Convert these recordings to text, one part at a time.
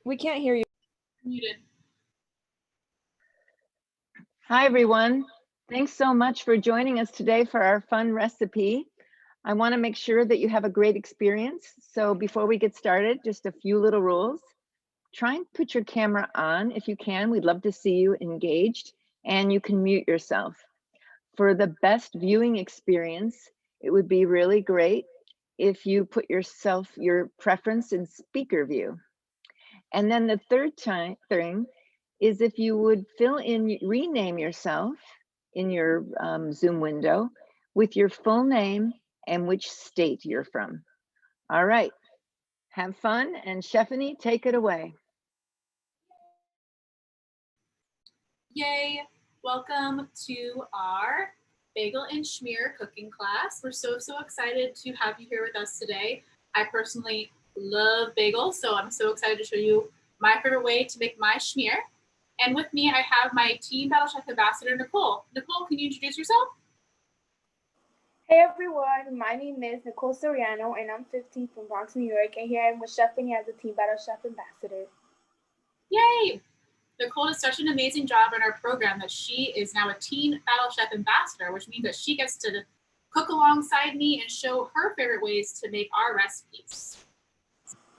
We can't hear you. Muted. Hi, everyone. Thanks so much for joining us today for our fun recipe. I want to make sure that you have a great experience. So before we get started, just a few little rules. Try and put your camera on if you can. We'd love to see you engaged, and you can mute yourself. For the best viewing experience, it would be really great if you put your preference in speaker view. And then the third thing is if you would rename yourself in your Zoom window with your full name and which state you're from. All right, have fun, and Stephanie, take it away. Yay, welcome to our Bagel and Schmear cooking class. We're so excited to have you here with us today. I personally love bagels, so I'm so excited to show you my favorite way to make my schmear. And with me, I have my Team Battle Chef Ambassador, Nicole. Nicole, can you introduce yourself? Hey everyone, my name is Nicole Soriano and I'm 15 from Bronx, New York, and here I am with Stephanie as the Team Battle Chef Ambassador. Yay! Nicole does such an amazing job in our program that she is now a Team Battle Chef Ambassador, which means that she gets to cook alongside me and show her favorite ways to make our recipes.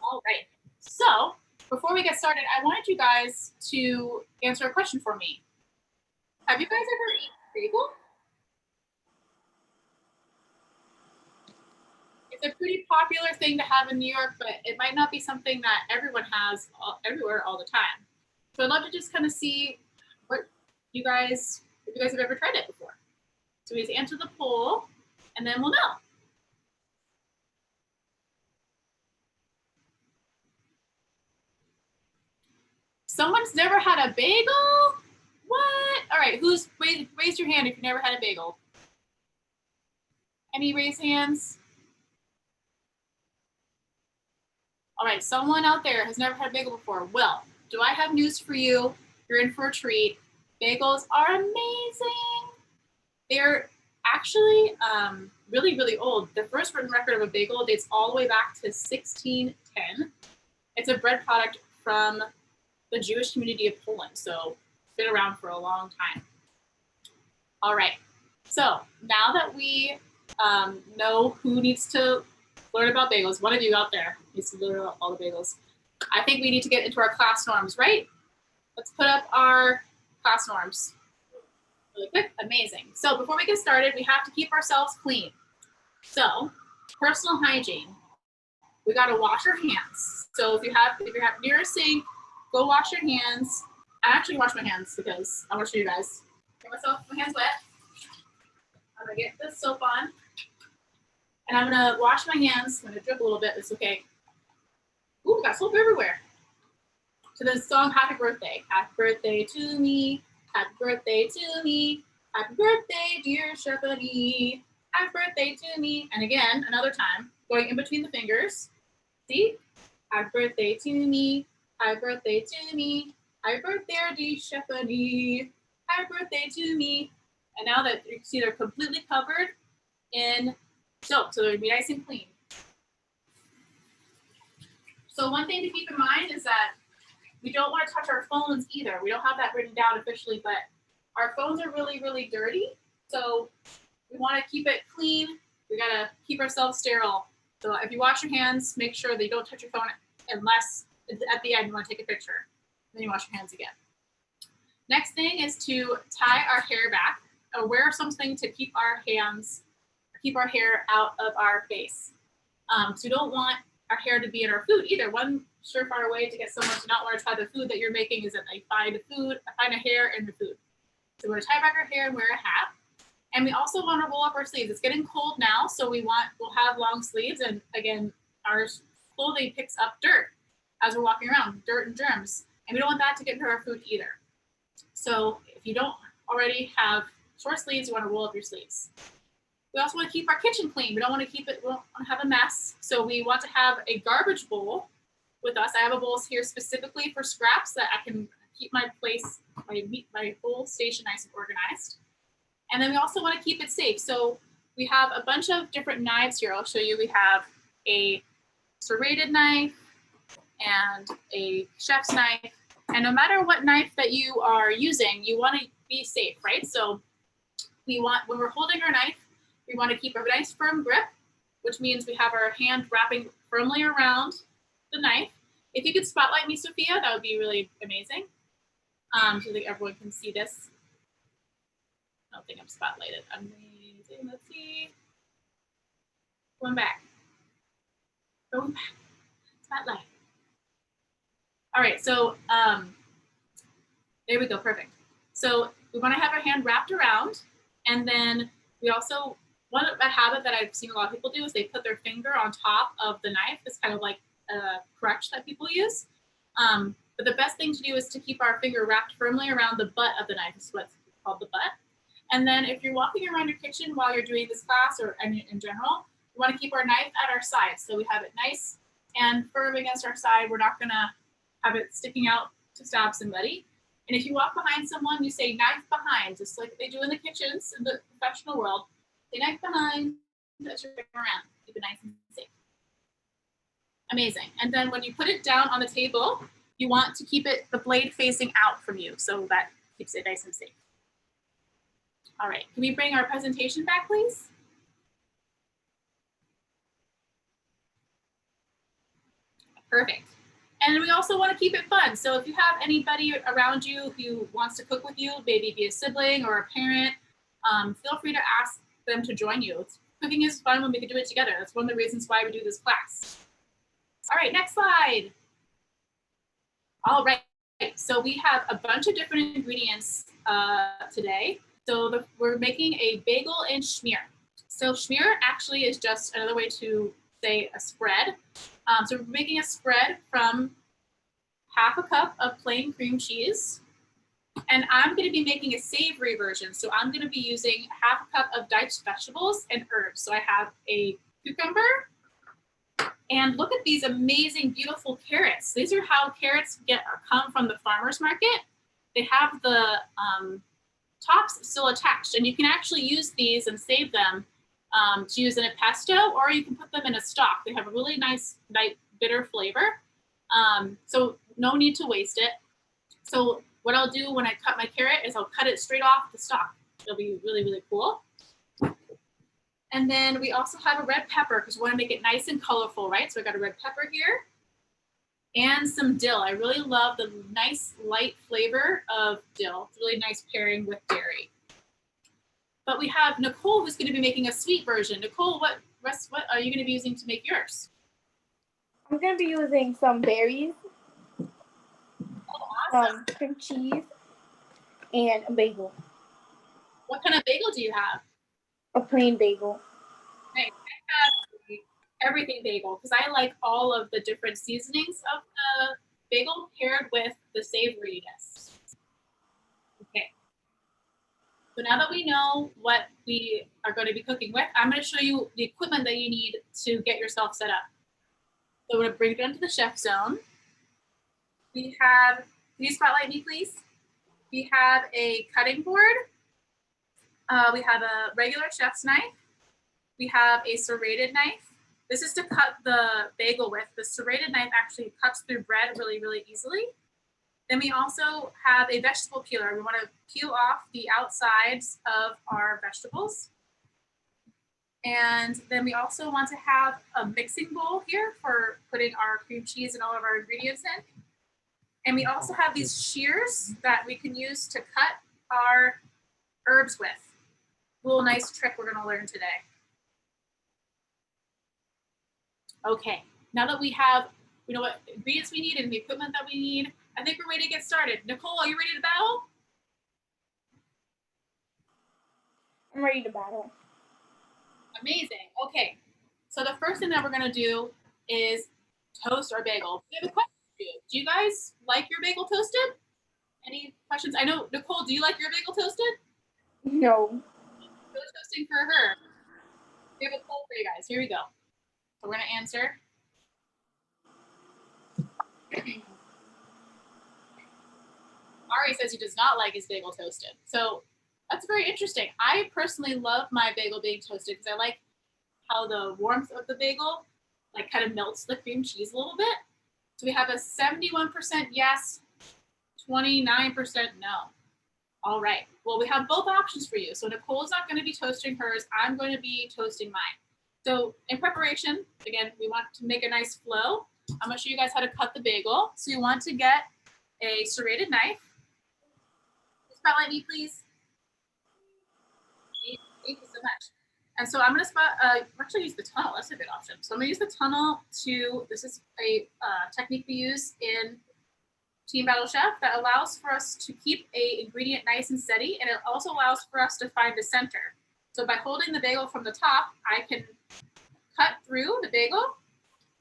All right, so before we get started, I wanted you guys to answer a question for me. Have you guys ever eaten bagel? It's a pretty popular thing to have in New York, but it might not be something that everyone has everywhere all the time. So I'd love to just kind of see what if you guys have ever tried it before. So we just answer the poll, and then we'll know. Someone's never had a bagel? What? All right, raise your hand if you've never had a bagel. Any raised hands? All right, someone out there has never had a bagel before. Well, do I have news for you? You're in for a treat. Bagels are amazing. They're actually really old. The first written record of a bagel dates all the way back to 1610. It's a bread product from the Jewish community of Poland, so it's been around for a long time. All right, so now that we know who needs to learn about bagels, one of you out there needs to learn about all the bagels, I think we need to get into our class norms, right? Let's put up our class norms really quick. Amazing. So before we get started, we have to keep ourselves clean. So personal hygiene, we got to wash our hands. So if you have near a sink, go wash your hands. I actually wash my hands because I want to show you guys. Get my hands wet. I'm gonna get this soap on, and I'm gonna wash my hands. I'm gonna drip a little bit. It's okay. Ooh, got soap everywhere. To the song Happy Birthday. Happy birthday to me. Happy birthday to me. Happy birthday, dear Stephanie. Happy birthday to me. And again, another time, going in between the fingers. See? Happy birthday to me. Happy birthday to me. Happy birthday, dear Stephanie. Happy birthday to me. And now that you can see they're completely covered in soap, so they'll be nice and clean. So one thing to keep in mind is that we don't want to touch our phones either. We don't have that written down officially, but our phones are really dirty. So we want to keep it clean. We got to keep ourselves sterile. So if you wash your hands, make sure that you don't touch your phone unless at the end you want to take a picture. Then you wash your hands again. Next thing is to tie our hair back or wear something to keep our hair out of our face. So we don't want our hair to be in our food either. One surefire way to get someone to not want to try the food that you're making is that they find a hair in the food. So we're going to tie back our hair and wear a hat. And we also want to roll up our sleeves. It's getting cold now, so we'll have long sleeves. And again, our clothing picks up dirt as we're walking around, dirt and germs. And we don't want that to get into our food either. So if you don't already have short sleeves, you want to roll up your sleeves. We also want to keep our kitchen clean. We don't want to have a mess. So we want to have a garbage bowl with us. I have a bowl here specifically for scraps that I can keep my whole station nice and organized. And then we also want to keep it safe. So we have a bunch of different knives here. I'll show you. We have a serrated knife, and a chef's knife. And no matter what knife that you are using, you want to be safe, right? So we want, when we're holding our knife, we want to keep a nice firm grip, which means we have our hand wrapping firmly around the knife. If you could spotlight me, Sophia, that would be really amazing. So that everyone can see this. I don't think I'm spotlighted. Amazing. Let's see. Going back. Going back. Spotlight. All right, so there we go, perfect. So we want to have our hand wrapped around, and then we also, a habit that I've seen a lot of people do is they put their finger on top of the knife. It's kind of like a crutch that people use. But the best thing to do is to keep our finger wrapped firmly around the butt of the knife. This is what's called the butt. And then if you're walking around your kitchen while you're doing this class, or in general, we want to keep our knife at our side. So we have it nice and firm against our side. We're not gonna have it sticking out to stab somebody. And if you walk behind someone, you say knife behind, just like they do in the kitchens in the professional world. Say knife behind as you're going around. Keep it nice and safe. Amazing. And then when you put it down on the table, you want to keep it, the blade facing out from you, so that keeps it nice and safe. All right, can we bring our presentation back, please? Perfect. And we also want to keep it fun. So if you have anybody around you who wants to cook with you, maybe be a sibling or a parent, feel free to ask them to join you. Cooking is fun when we can do it together. That's one of the reasons why we do this class. All right, next slide. All right, so we have a bunch of different ingredients today. So we're making a bagel and schmear. So schmear actually is just another way to say a spread. So we're making a spread from half a cup of plain cream cheese. And I'm going to be making a savory version. So I'm going to be using half a cup of diced vegetables and herbs. So I have a cucumber. And look at these amazing, beautiful carrots. These are how carrots come from the farmer's market. They have the tops still attached. And you can actually use these and save them to use in a pesto, or you can put them in a stock. They have a really nice, light, bitter flavor. So no need to waste it. So what I'll do when I cut my carrot is I'll cut it straight off the stalk. It'll be really, really cool. And then we also have a red pepper because we want to make it nice and colorful, right? So I got a red pepper here and some dill. I really love the nice light flavor of dill. It's a really nice pairing with dairy. But we have Nicole who's going to be making a sweet version. Nicole, what are you going to be using to make yours? I'm going to be using some berries, Awesome. cream cheese, and a bagel. What kind of bagel do you have? A plain bagel. Okay, I have everything bagel because I like all of the different seasonings of the bagel paired with the savoriness. Okay. So now that we know what we are going to be cooking with, I'm going to show you the equipment that you need to get yourself set up. So I'm going to bring it into the chef zone. We have, can you spotlight me, please? We have a cutting board. We have a regular chef's knife. We have a serrated knife. This is to cut the bagel with. The serrated knife actually cuts through bread really, really easily. Then we also have a vegetable peeler. We want to peel off the outsides of our vegetables. And then we also want to have a mixing bowl here for putting our cream cheese and all of our ingredients in. And we also have these shears that we can use to cut our herbs with. A little nice trick we're going to learn today. Okay, now that we have, we know what ingredients we need and the equipment that we need, I think we're ready to get started. Nicole, are you ready to battle? I'm ready to battle. Amazing. Okay, so the first thing that we're going to do is toast our bagel. We have a question for you. Do you guys like your bagel toasted? Any questions? I know, Nicole, do you like your bagel toasted? No. Go toasting for her. We have a poll for you guys. Here we go. So we're going to answer. Ari says he does not like his bagel toasted. So that's very interesting. I personally love my bagel being toasted because I like how the warmth of the bagel like kind of melts the cream cheese a little bit. So we have a 71% yes, 29% no. All right, well, we have both options for you. So Nicole's not going to be toasting hers. I'm going to be toasting mine. So in preparation, again, we want to make a nice flow. I'm going to show you guys how to cut the bagel. So you want to get a serrated knife. Spotlight me, please. Thank you so much. And so I'm going to actually use the tunnel. That's a good option. So I'm going to use the tunnel this is a technique we use in Team Battle Chef that allows for us to keep a ingredient nice and steady, and it also allows for us to find the center. So by holding the bagel from the top, I can cut through the bagel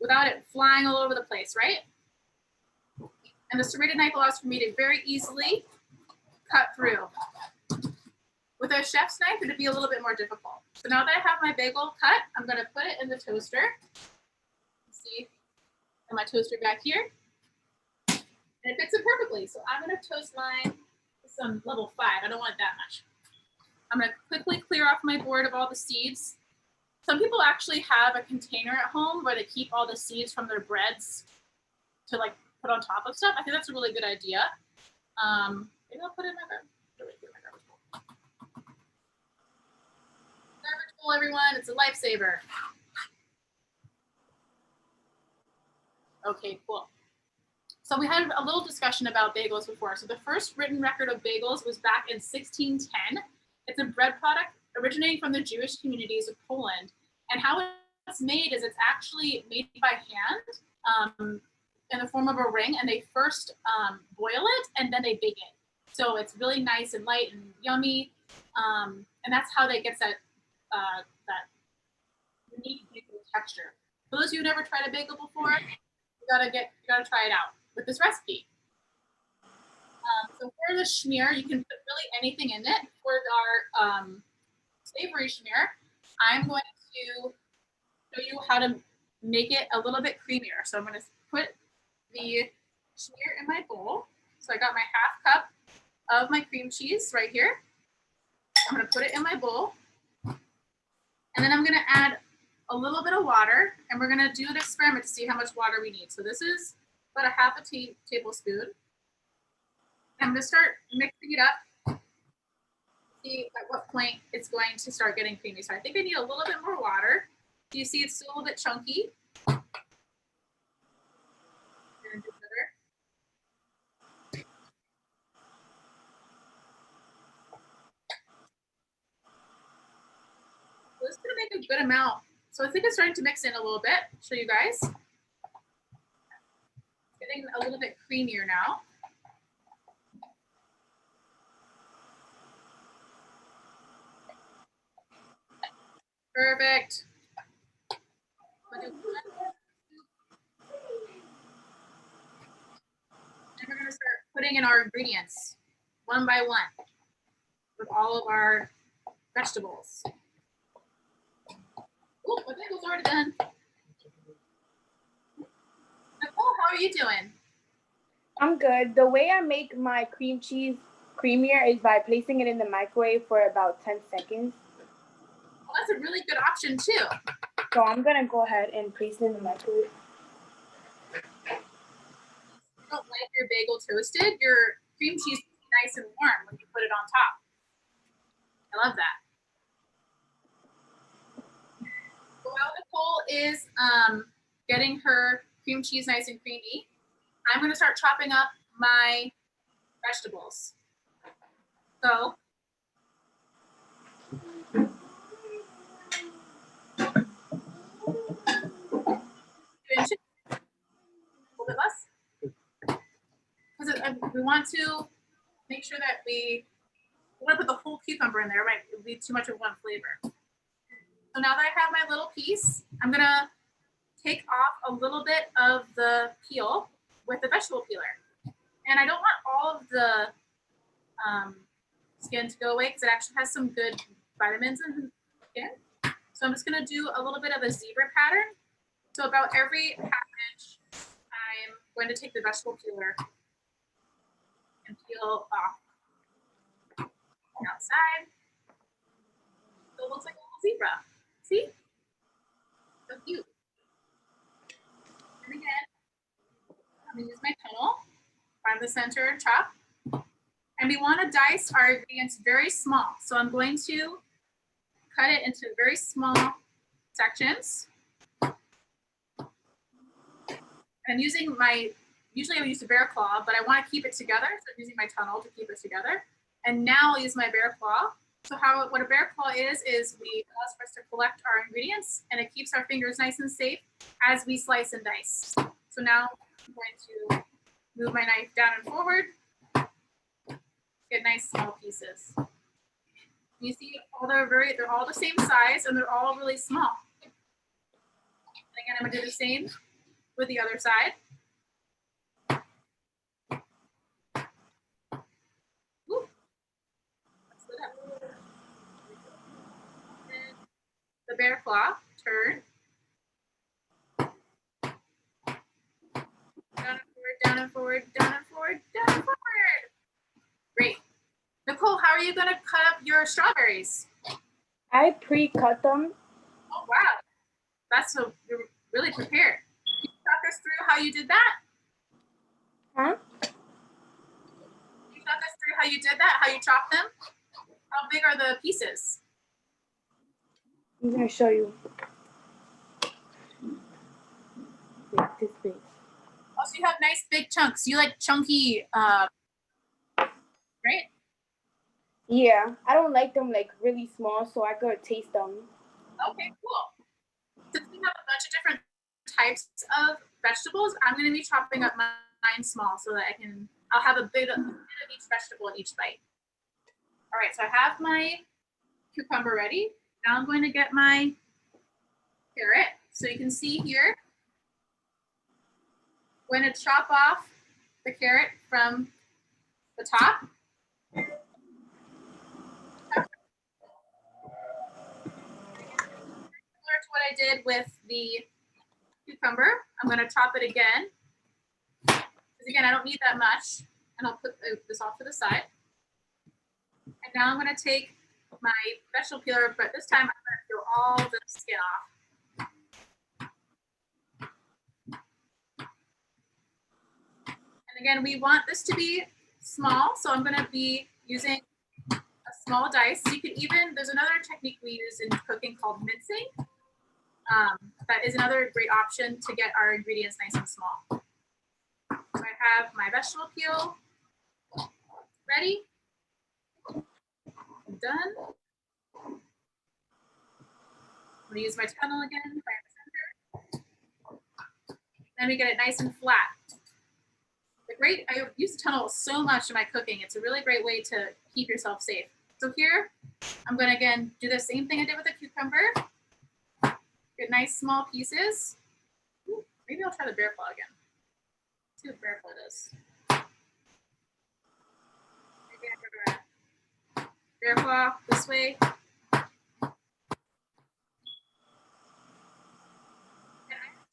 without it flying all over the place, right? And the serrated knife allows for me to very easily cut through. With a chef's knife, it'd be a little bit more difficult. So now that I have my bagel cut, I'm going to put it in the toaster. See, and my toaster back here. And it fits it perfectly. So I'm going to toast mine to some level 5. I don't want it that much. I'm going to quickly clear off my board of all the seeds. Some people actually have a container at home where they keep all the seeds from their breads to like put on top of stuff. I think that's a really good idea. Maybe I'll put it in my garbage bowl. Garbage bowl, everyone. It's a lifesaver. Okay, cool. So we had a little discussion about bagels before. So the first written record of bagels was back in 1610. It's a bread product originating from the Jewish communities of Poland. And how it's made is it's actually made by hand in the form of a ring, and they first boil it and then they bake it. So it's really nice and light and yummy, and that's how they get that unique texture. For those of you who never tried a bagel before, you gotta try it out with this recipe. So for the schmear, you can put really anything in it. For our savory schmear, I'm going to show you how to make it a little bit creamier. So I'm going to put the schmear in my bowl. So I got my half cup of my cream cheese right here. I'm going to put it in my bowl. And then I'm going to add a little bit of water, and we're going to do an experiment to see how much water we need. So this is about a half a tablespoon. I'm going to start mixing it up. See at what point it's going to start getting creamy. So I think I need a little bit more water. Do you see it's still a little bit chunky? This is going to make a good amount. So I think it's starting to mix in a little bit. I'll show you guys. It's getting a little bit creamier now. Perfect. And we're going to start putting in our ingredients one by one with all of our vegetables. Oh, my bagel's already done. Nicole, how are you doing? I'm good. The way I make my cream cheese creamier is by placing it in the microwave for about 10 seconds. Well, that's a really good option too. So I'm going to go ahead and place it in the microwave. If you don't like your bagel toasted, your cream cheese will be nice and warm when you put it on top. I love that. So while Nicole is getting her cream cheese nice and creamy, I'm going to start chopping up my vegetables. So inches, a little bit less, because we want to make sure that we want to put the whole cucumber in there, right? It would be too much of one flavor. So now that I have my little piece, I'm going to take off a little bit of the peel with the vegetable peeler. And I don't want all of the skin to go away because it actually has some good vitamins in the skin. So I'm just going to do a little bit of a zebra pattern. So about every half inch, I'm going to take the vegetable peeler and peel off the outside. So it looks like a little zebra. See? So cute. And again, I'm gonna use my tunnel, find the center and chop. And we want to dice our ingredients very small. So I'm going to cut it into very small sections. And I'm using usually I would use a bear claw, but I want to keep it together. So I'm using my tunnel to keep it together. And now I'll use my bear claw. So what a bear claw is allows for us to collect our ingredients, and it keeps our fingers nice and safe as we slice and dice. So now I'm going to move my knife down and forward, get nice small pieces. You see, they're all the same size, and they're all really small. And again, I'm gonna do the same with the other side. Ooh. The bear claw, turn. Down and forward, down and forward, down and forward. Great. Nicole, how are you gonna cut up your strawberries? I pre-cut them. Oh, wow. You're really prepared. Can you talk us through how you did that? Huh? Can you talk us through how you did that, how you chopped them? How big are the pieces? I'm gonna show you. Like this big. Also, you have nice big chunks. You like chunky, right? Yeah, I don't like them like really small, so I could taste them. Okay, cool. Since we have a bunch of different types of vegetables, I'm going to be chopping up mine small so that I'll have a bit of each vegetable in each bite. All right, so I have my cucumber ready. Now I'm going to get my carrot. So you can see here, I'm going to chop off the carrot from the top. Similar to what I did with the cucumber, I'm going to chop it again. Because again, I don't need that much. And I'll put this off to the side. And now I'm going to take my vegetable peeler, but this time I'm going to peel all the skin off. And again, we want this to be small, so I'm going to be using a small dice. You can there's another technique we use in cooking called mincing. That is another great option to get our ingredients nice and small. So I have my vegetable peel ready. I'm done. I'm going to use my tunnel again, find the center. Then we get it nice and flat. I use the tunnel so much in my cooking. It's a really great way to keep yourself safe. So here, I'm going to again do the same thing I did with the cucumber. Get nice small pieces. Ooh, maybe I'll try the bear claw again. Let's see what bear claw does. Bear claw this way.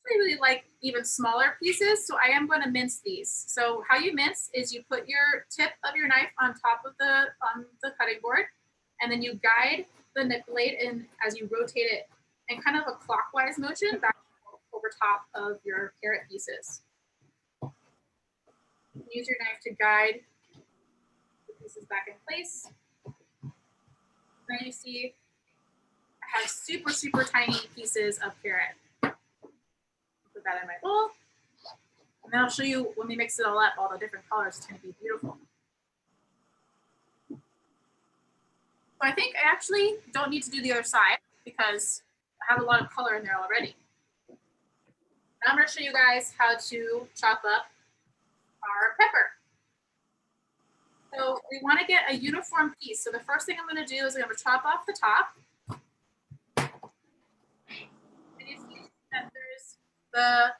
I really like even smaller pieces, so I am going to mince these. So how you mince is you put your tip of your knife on top of the cutting board, and then you guide the blade in as you rotate it in kind of a clockwise motion back over top of your carrot pieces. Use your knife to guide the pieces back in place. Then you see I have super, super tiny pieces of carrot. Put that in my bowl. And then I'll show you when we mix it all up, all the different colors. It's going to be beautiful. So I think I actually don't need to do the other side because I have a lot of color in there already. Now I'm going to show you guys how to chop up our pepper. So we want to get a uniform piece. So the first thing I'm going to do is I'm going to chop off the top. And you see that there's the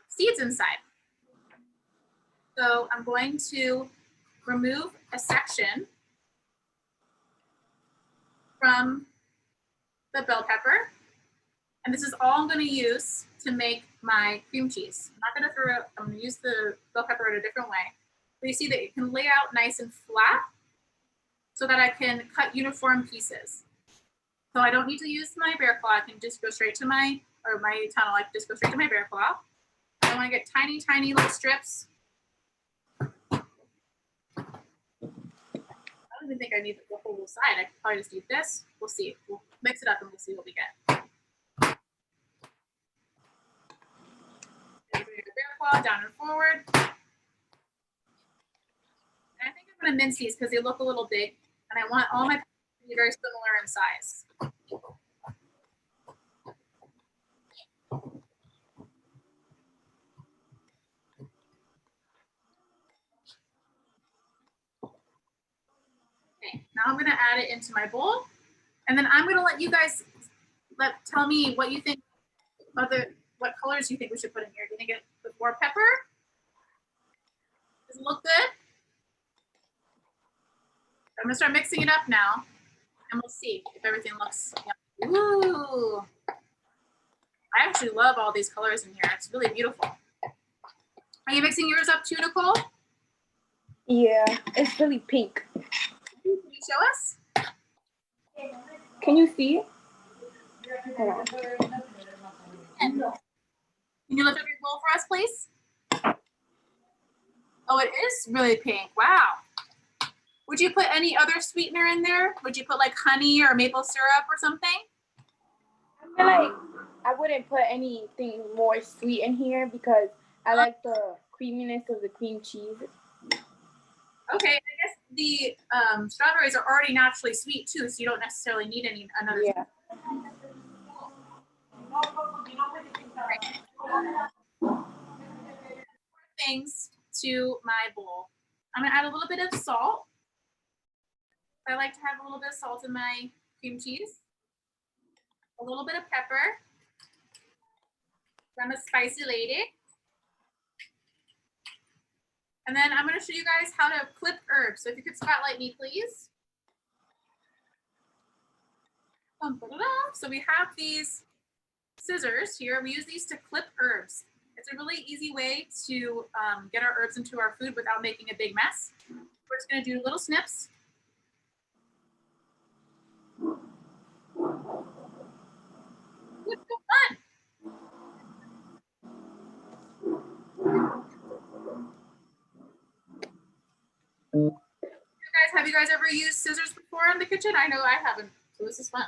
seeds inside. So I'm going to remove a section from the bell pepper. And this is all I'm going to use to make my cream cheese. I'm not going to throw it, I'm going to use the bell pepper in a different way. But you see that it can lay out nice and flat so that I can cut uniform pieces. So I don't need to use my bear claw. I can just go straight to my tunnel. I can just go straight to my bear claw. I'm I want to get tiny, tiny little strips. I don't even think I need the whole side. I could probably just do this. We'll see. We'll mix it up and we'll see what we get. Bear claw down and forward. And I think I'm going to mince these because they look a little big, and I want all my packages to be very similar in size. Okay, now I'm going to add it into my bowl, and then I'm going to let you guys tell me what you think. What colors do you think we should put in here? Do you think it with more pepper? Does it look good? I'm gonna start mixing it up now, and we'll see if everything looks yummy. Ooh! I actually love all these colors in here. It's really beautiful. Are you mixing yours up too, Nicole? Yeah, it's really pink. Can you show us? Can you see it? Hold on. Can you lift up your bowl for us, please? Oh, it is really pink. Wow. Would you put any other sweetener in there? Would you put like honey or maple syrup or something? I feel like I wouldn't put anything more sweet in here because I like the creaminess of the cream cheese. Okay, I guess the strawberries are already naturally sweet too, so you don't necessarily need another. Yeah. Things to my bowl. I'm gonna add a little bit of salt. I like to have a little bit of salt in my cream cheese. A little bit of pepper. I'm a spicy lady. And then I'm gonna show you guys how to clip herbs. So if you could spotlight me, please. So we have these scissors here. We use these to clip herbs. It's a really easy way to get our herbs into our food without making a big mess. We're just gonna do little snips. It's so fun. Have you guys ever used scissors before in the kitchen? I know I haven't, so this is fun.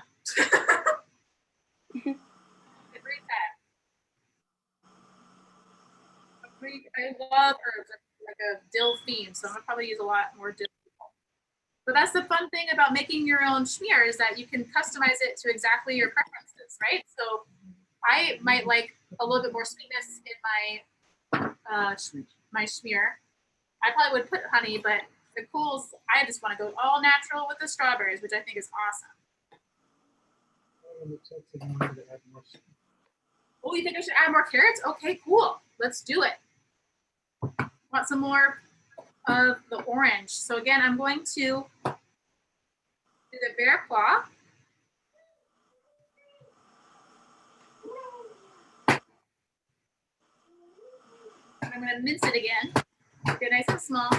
I love herbs, like a dill theme, so I'm gonna probably use a lot more dill. But that's the fun thing about making your own schmear is that you can customize it to exactly your preferences, right? So I might like a little bit more sweetness in my schmear. I probably would put honey, but Nicole's, I just want to go all natural with the strawberries, which I think is awesome. Oh, you think I should add more carrots? Okay, cool. Let's do it. Want some more of the orange. So again, I'm going to do the bear claw. I'm going to mince it again. Get nice and small.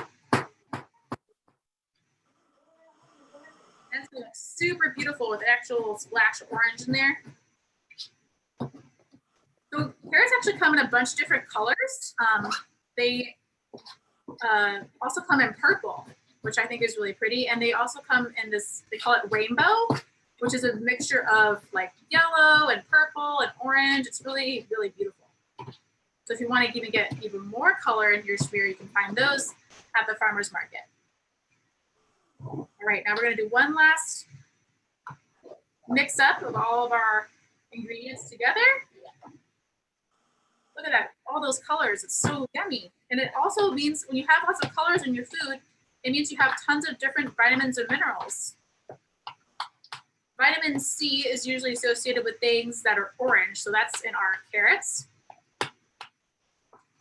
And it's super beautiful with actual splash of orange in there. So carrots actually come in a bunch of different colors. They also come in purple, which I think is really pretty. And they also come in this, they call it rainbow, which is a mixture of like yellow and purple and orange. It's really, really beautiful. So if you want to even get even more color in your schmear, you can find those at the farmer's market. All right, now we're going to do one last mix up of all of our ingredients together. Look at that, all those colors, it's so yummy. And it also means when you have lots of colors in your food, it means you have tons of different vitamins and minerals. Vitamin C is usually associated with things that are orange, so that's in our carrots.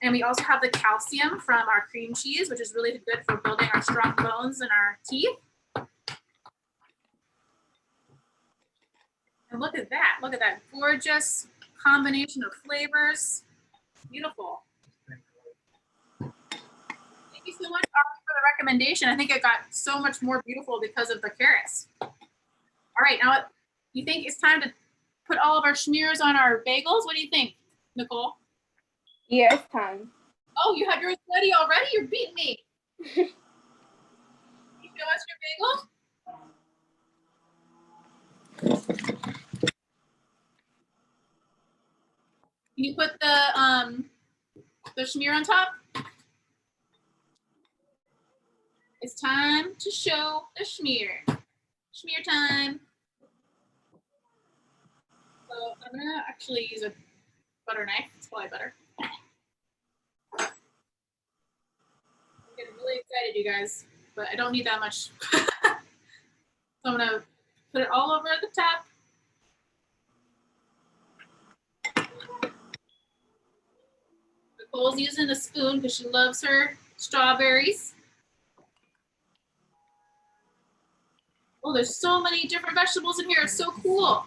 And we also have the calcium from our cream cheese, which is really good for building our strong bones and our teeth. And look at that gorgeous combination of flavors. Beautiful. Thank you so much, Ari, for the recommendation. I think it got so much more beautiful because of the carrots. All right, now you think it's time to put all of our schmears on our bagels? What do you think, Nicole? Yeah, it's time. Oh, you have yours ready already? You're beating me. Can you show us your bagel? Can you put the schmear on top? It's time to show the schmear. Schmear time. So I'm gonna actually use a butter knife. It's probably better. I'm getting really excited, you guys, but I don't need that much. So I'm gonna put it all over the top. Nicole's using a spoon because she loves her strawberries. Oh, there's so many different vegetables in here. It's so cool.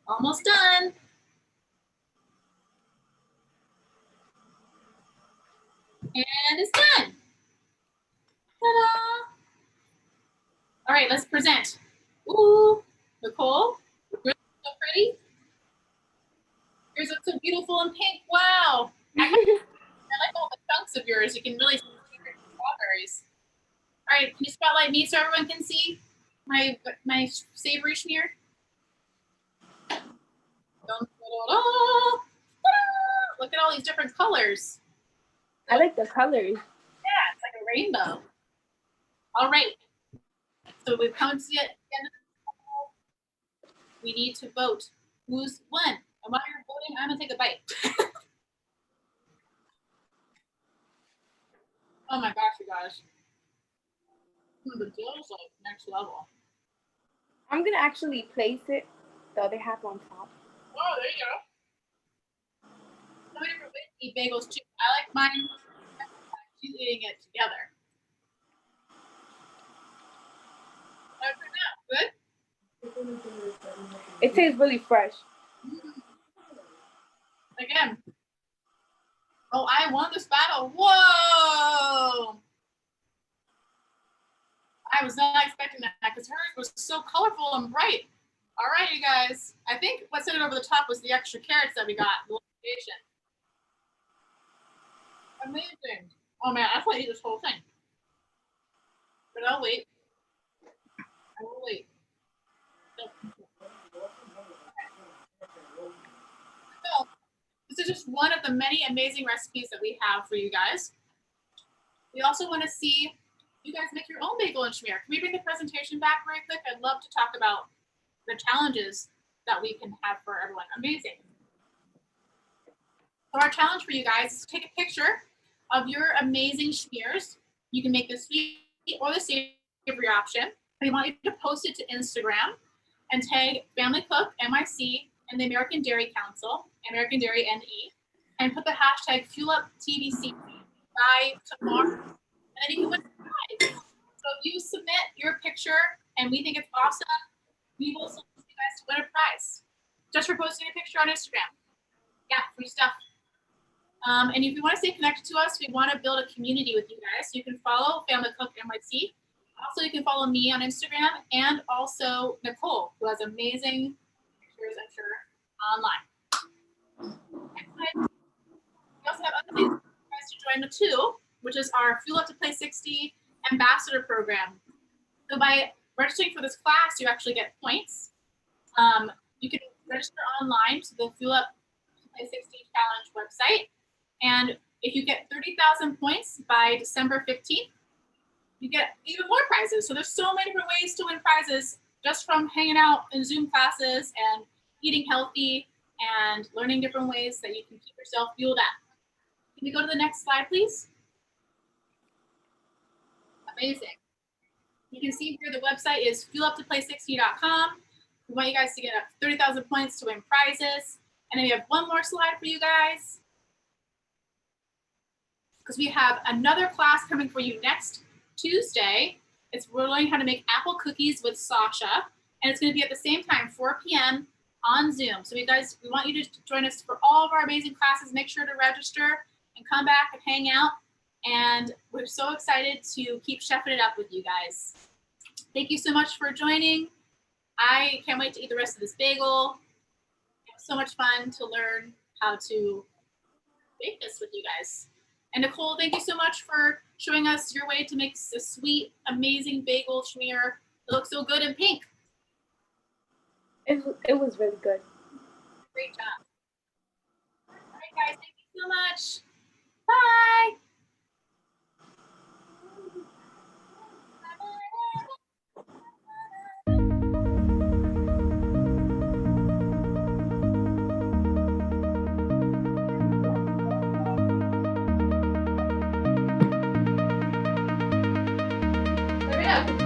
Almost done. And it's done. Ta-da! All right, let's present. Ooh, Nicole, yours looks so pretty. Yours looks so beautiful and pink. Wow. I like all the chunks of yours. You can really see the strawberries. All right, can you spotlight me so everyone can see my savory schmear? Look at all these different colors. I like the colors. Yeah, it's like a rainbow. All right. So we've come to the end of the we need to vote. Who's won? And while you're voting, I'm gonna take a bite. Oh my gosh, you guys. The deal is like next level. I'm gonna actually place it the other half on top. Oh, there you go. So many different ways to eat bagels too. I like mine. She's eating it together. Good? It tastes really fresh. Again. Oh, I won this battle. Whoa! I was not expecting that because hers was so colorful and bright. All right, you guys. I think what set it over the top was the extra carrots that we got. Amazing. Oh man, I want to eat this whole thing. But I'll wait. I will wait. So, this is just one of the many amazing recipes that we have for you guys. We also want to see you guys make your own bagel and schmear. Can we bring the presentation back very quick? I'd love to talk about the challenges that we can have for everyone. Amazing. So our challenge for you guys is to take a picture of your amazing schmears. You can make the sweet or the savory option. We want you to post it to Instagram and tag Family Cook NYC and the American Dairy Council, American Dairy NE, and put the hashtag FuelUpTBC by tomorrow. And then you can win a prize. So if you submit your picture and we think it's awesome, we will select you guys to win a prize just for posting a picture on Instagram. Yeah, free stuff. And if you want to stay connected to us, we want to build a community with you guys. So you can follow Family Cook NYC. Also, you can follow me on Instagram and also Nicole, who has amazing pictures, I'm sure, online. Next slide. We also have other things for you guys to join the too, which is our Fuel Up to Play 60 Ambassador Program. So by registering for this class, you actually get points. You can register online to the Fuel Up to Play 60 Challenge website. And if you get 30,000 points by December 15th, you get even more prizes. So there's so many different ways to win prizes just from hanging out in Zoom classes and eating healthy and learning different ways that you can keep yourself fueled up. Can we go to the next slide, please? Amazing. You can see here the website is fueluptoplay60.com. We want you guys to get up 30,000 points to win prizes. And then we have one more slide for you guys, because we have another class coming for you next Tuesday. We're learning how to make apple cookies with Sasha, and it's going to be at the same time, 4 p.m. on Zoom. So you guys, we want you to join us for all of our amazing classes. Make sure to register and come back and hang out. And we're so excited to keep chefing it up with you guys. Thank you so much for joining. I can't wait to eat the rest of this bagel. It was so much fun to learn how to bake this with you guys. And Nicole, thank you so much for showing us your way to make a sweet, amazing bagel schmear. It looks so good in pink. It was really good. Great job. All right, guys, thank you so much. Bye. Hurry up.